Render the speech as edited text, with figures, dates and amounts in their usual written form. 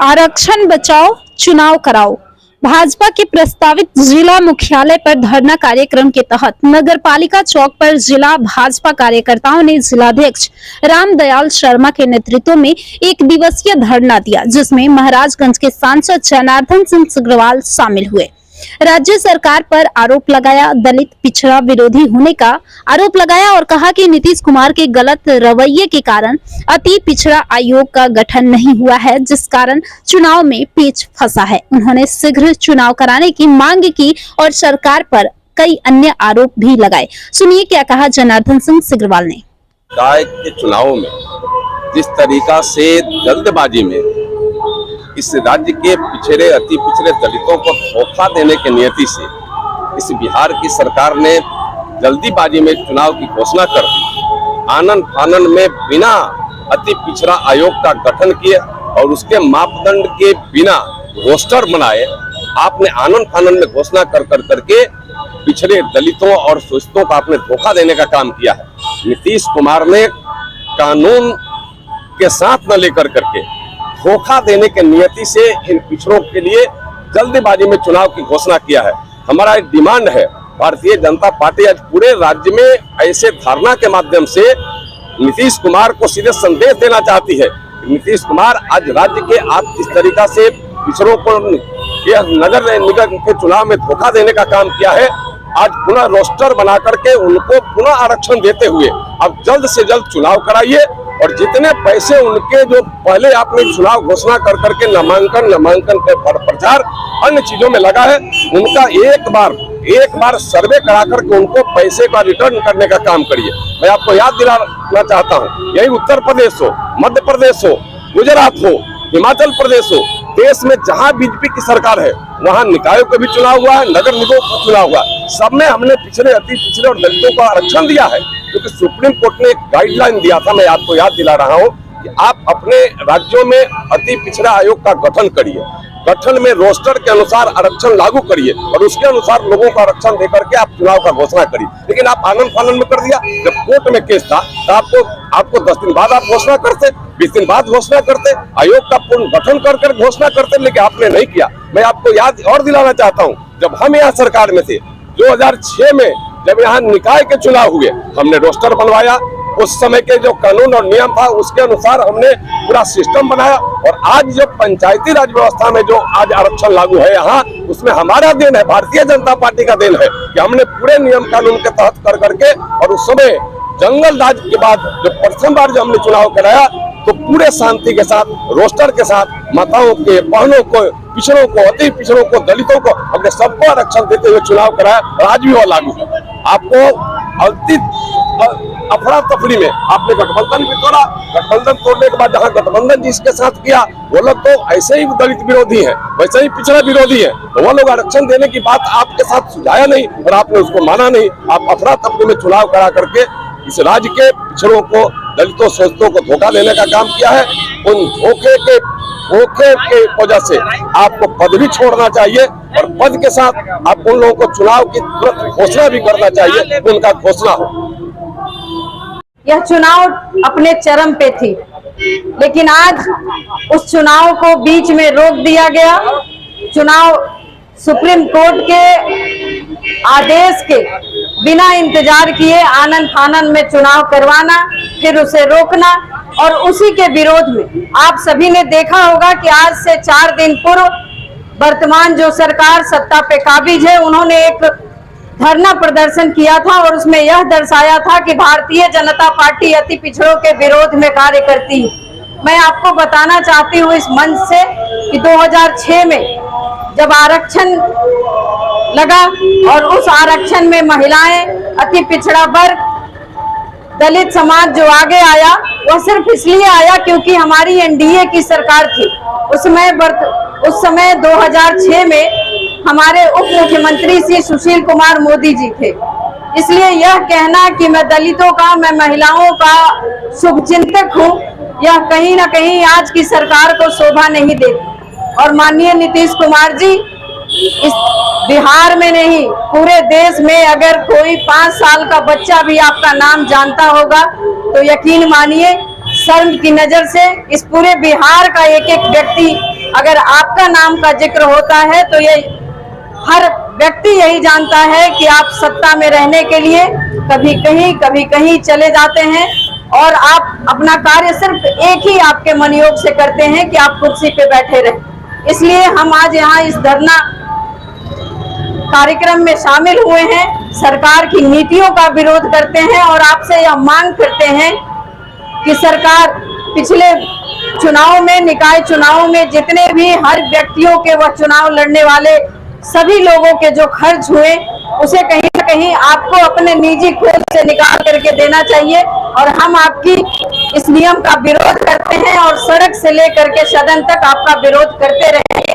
आरक्षण बचाओ, चुनाव कराओ। भाजपा के प्रस्तावित जिला मुख्यालय पर धरना कार्यक्रम के तहत नगरपालिका चौक पर जिला भाजपा कार्यकर्ताओं ने जिलाध्यक्ष रामदयाल शर्मा के नेतृत्व में एक दिवसीय धरना दिया, जिसमें महाराजगंज के सांसद जनार्दन सिंह सिग्रीवाल शामिल हुए। राज्य सरकार पर आरोप लगाया, दलित पिछड़ा विरोधी होने का आरोप लगाया और कहा कि नीतीश कुमार के गलत रवैये के कारण अति पिछड़ा आयोग का गठन नहीं हुआ है, जिस कारण चुनाव में पेच फंसा है। उन्होंने शीघ्र चुनाव कराने की मांग की और सरकार पर कई अन्य आरोप भी लगाए। सुनिए क्या कहा जनार्दन सिंह सिग्रीवाल ने। के चुनाव में जिस तरीका से जल्दबाजी में इस राज्य के पिछड़े अति पिछड़े दलितों को धोखा देने की नियति से इस बिहार की सरकार ने जल्दीबाजी में चुनाव की घोषणा कर दी। आनन फानन में बिना अति पिछड़ा आयोग का गठन किए और उसके मापदंड के बिना रोस्टर बनाए आपने आनन फानन में घोषणा करके पिछड़े दलितों और शोषितों का आपने धोखा देने का काम किया है। नीतीश कुमार ने कानून के साथ न लेकर करके धोखा देने के नियति से इन पिछड़ों के लिए जल्दबाजी में चुनाव की घोषणा किया है। हमारा एक डिमांड है, भारतीय जनता पार्टी आज पूरे राज्य में ऐसे धारणा के माध्यम से नीतीश कुमार को सीधे संदेश देना चाहती है। नीतीश कुमार आज राज्य के आप इस तरीका से पिछड़ों को यह नगर निगम के चुनाव में धोखा देने का काम किया है। आज पुनः रोस्टर बना करके उनको पुनः आरक्षण देते हुए अब जल्द से जल्द चुनाव कराइए और जितने पैसे उनके जो पहले आपने चुनाव घोषणा करके नामांकन के प्रचार अन्य चीजों में लगा है, उनका एक बार सर्वे करा करके उनको पैसे का रिटर्न करने का काम करिए। मैं आपको याद दिलाना चाहता हूँ, यही उत्तर प्रदेश हो, मध्य प्रदेश हो, गुजरात हो, हिमाचल प्रदेश हो, देश में जहां बीजेपी की सरकार है वहां निकायों का भी चुनाव हुआ है, नगर निगमों का चुनाव हुआ, सब में हमने पिछड़े अति पिछड़े और दलितों को आरक्षण दिया है। क्योंकि सुप्रीम कोर्ट ने एक गाइडलाइन दिया था, मैं आपको याद दिला रहा हूं कि आप अपने राज्यों में अति पिछड़ा आयोग का गठन करिए, गठन में रोस्टर के अनुसार आरक्षण लागू करिए और उसके अनुसार लोगों को आरक्षण देकर के आप चुनाव का घोषणा करिए। लेकिन आप आनंद फानन में कर दिया। जब कोर्ट में केस था तो आपको 10 दिन बाद आप घोषणा करते, 20 दिन बाद घोषणा करते, आयोग का पूर्ण गठन कर घोषणा करते, लेकिन आपने नहीं किया। मैं आपको याद और दिलाना चाहता हूँ, जब हम यहाँ सरकार में थे 2006 में जब यहाँ निकाय के चुनाव हुए, हमने रोस्टर बनवाया, उस समय के जो कानून और नियम था उसके अनुसार हमने पूरा सिस्टम बनाया और आज जो पंचायती राज व्यवस्था में जो आज आरक्षण लागू है यहाँ, उसमें हमारा देन है, भारतीय जनता पार्टी का देन है कि हमने पूरे नियम कानून के तहत करके और उस समय जंगल राज के बाद जब प्रथम बार जब हमने चुनाव कराया तो पूरे शांति के साथ रोस्टर के साथ माताओं के, बहनों को, पिछड़ों को, अति पिछड़ों को, दलितों को हमने सबको आरक्षण देते हुए चुनाव कराया और आज भी वो लागू है। आपको अफरा तफरी में आपने गठबंधन भी तोड़ा, गठबंधन तोड़ने के बाद जहाँ गठबंधन जिसके साथ किया वो लोग तो ऐसे ही दलित विरोधी हैं, वैसे ही पिछड़ा विरोधी हैं, तो वो लोग आरक्षण देने की बात आपके साथ सुझाया नहीं और आपने उसको माना नहीं। आप अफरा तफरी में चुनाव करा करके इस राज्य के पिछड़ों को, दलितों, शोषितों को धोखा देने का काम किया है। उन धोखे के वजह से आपको पद भी छोड़ना चाहिए और पद के साथ आप उन लोगों को चुनाव की तुरंत घोषणा भी करना चाहिए, उनका घोषणा हो। यह चुनाव अपने चरम पे थी, लेकिन आज उस चुनाव को बीच में रोक दिया गया। चुनाव सुप्रीम कोर्ट के आदेश के बिना इंतजार किए आनन फानन में चुनाव करवाना, फिर उसे रोकना और उसी के विरोध में आप सभी ने देखा होगा कि आज से 4 दिन पूर्व वर्तमान जो सरकार सत्ता पे काबिज है, उन्होंने एक धरना प्रदर्शन किया था और उसमें यह दर्शाया था कि भारतीय जनता पार्टी अति पिछड़ों के विरोध में कार्य करती है। मैं आपको बताना चाहती हूँ इस मंच से कि 2006 में जब आरक्षण लगा और उस आरक्षण में महिलाएं, अति पिछड़ा वर्ग, दलित समाज जो आगे आया वह सिर्फ इसलिए आया क्योंकि हमारी एनडीए की सरकार थी। उस समय 2006 में हमारे उप मुख्यमंत्री श्री सुशील कुमार मोदी जी थे। इसलिए यह कहना कि मैं दलितों का, मैं महिलाओं का शुभचिंतक हूँ, यह कहीं ना कहीं आज की सरकार को शोभा नहीं देती। और माननीय नीतीश कुमार जी, इस बिहार में नहीं पूरे देश में अगर कोई 5 साल का बच्चा भी आपका नाम जानता होगा तो यकीन मानिए शर्म की नजर से इस पूरे बिहार का एक एक व्यक्ति अगर आपका नाम का जिक्र होता है तो ये हर व्यक्ति यही जानता है कि आप सत्ता में रहने के लिए कभी कहीं चले जाते हैं और आप अपना कार्य सिर्फ एक ही आपके मनयोग से करते हैं कि आप कुर्सी पे बैठे रहें। इसलिए हम आज यहाँ इस धरना कार्यक्रम में शामिल हुए हैं, सरकार की नीतियों का विरोध करते हैं और आपसे यह मांग करते हैं कि सरकार पिछले चुनाव में, निकाय चुनाव में जितने भी हर व्यक्तियों के वह चुनाव लड़ने वाले सभी लोगों के जो खर्च हुए उसे कहीं ना कहीं आपको अपने निजी कोष से निकाल करके देना चाहिए। और हम आपकी इस नियम का विरोध करते हैं और सड़क से लेकर के सदन तक आपका विरोध करते रहेंगे।